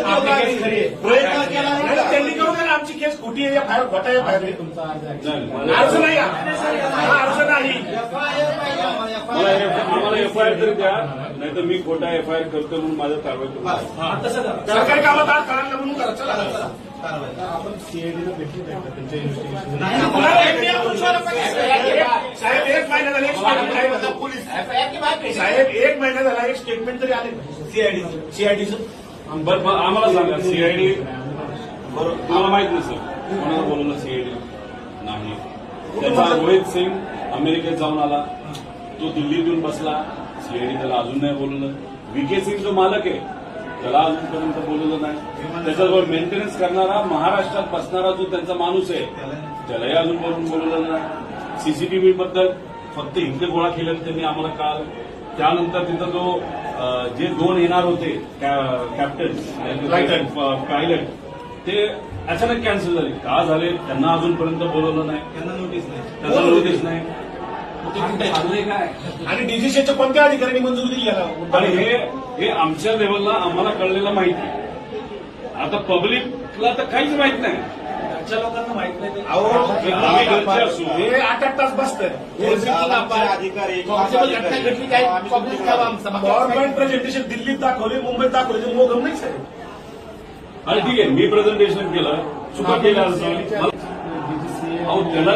प्रयत्न केला त्यांनी करू द्या ना, आमची केस खोटी आहे, फायर खोटा आहे, फायर तुमचा अर्ज नाही, अर्ज नाही. आम्हाला एफआयआर तरी द्या, नाही तर मी खोटा एफआयआर करतो म्हणून माझं कारवाई करू. सरकारी कामात आज करायला म्हणून करा. चला आपण सीआयडीला भेटली त्यांच्या इन्व्हेस्टिगेशन साहेब 1 महिना झाला, साहेब 1 महिना झाला, एक स्टेटमेंट तरी आले सीआयडीचं. बरं आम्हाला सांगा, सीआयडी बरोबर मला माहित नसेल कोणाला बोलवलं सीआयडी नाही. त्याचा रोहित सिंग अमेरिकेत जाऊन आला, तो दिल्लीत येऊन बसला, सीआयडी त्याला अजून नाही बोलवलं. व्हीके सिंग जो मालक आहे त्याला अजूनपर्यंत बोलवलं नाही. त्याच्याबरोबर मेंटेनन्स करणारा महाराष्ट्रात बसणारा जो त्यांचा माणूस आहे त्यालाही अजून बोलवलं नाही. सीसीटीव्ही बद्दल फक्त इकडे गोळा केल्यानं त्यांनी आम्हाला काल. त्यानंतर तिथं जो जे 2 येणार होते कॅप्टन पायलट ते अचानक कॅन्सल झाले. का झाले त्यांना अजूनपर्यंत बोलवलं नाही, त्यांना नोटीस नाही. काय आणि डीजीसीच्या कोणत्या अधिकाऱ्यांनी मंजुरी दिली याला? आणि हे आमच्या लेवलला आम्हाला कळलेलं माहिती. आता पब्लिकला तर काहीच माहित नाही. लोकांना माहित नाही. आम्ही घरचे असू, हे 8 तास बसतात. अधिकारी गव्हर्नमेंट प्रेझेंटेशन दिल्लीत दाखवले, मुंबईत दाखवले, ते मोगम नाही साहेब. आणि ठीक आहे मी प्रेझेंटेशन केलं, चुका केल्या असं त्याला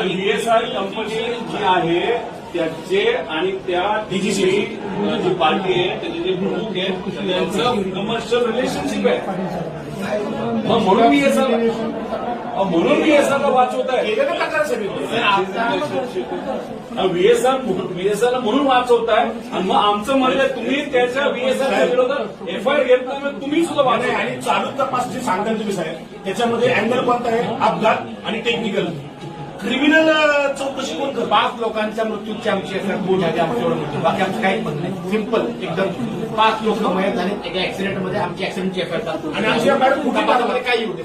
बीएसआर कंपनी जी आहे त्याचे आणि त्या डीजीसी जी पार्टी आहे त्याचे जे प्रमुख आहेत त्यांचं कमर्शियल रिलेशनशिप आहे. मग म्हणून बीएसआरला वाचवत आहे. बीएसआरला म्हणून वाचवत आहे. आणि मग आमचं म्हणलं तुम्ही त्याच्या बीएसआरच्या विरोधात एफआयआर घेत नाही, तुम्ही सुद्धा वाचवा. आणि चालू तपास जे सांगताय तुम्ही साहेब त्याच्यामध्ये अँगल कोणता आहे? अपघात आणि टेक्निकल. क्रिमिनल चौकशी कोण करतो? 5 लोकांच्या मृत्यूची आमची एफआयआर बोल झाली, आमच्यावर मृत्यू. बाकी आमचं काही म्हणणं नाही, सिंपल एकदम. 5 लोक मयत झाले एका ऍक्सिडेंटमध्ये, आमची ऍक्सिडेंटची एफआयआर आणि आमची एफआयआर कुठे काही होते.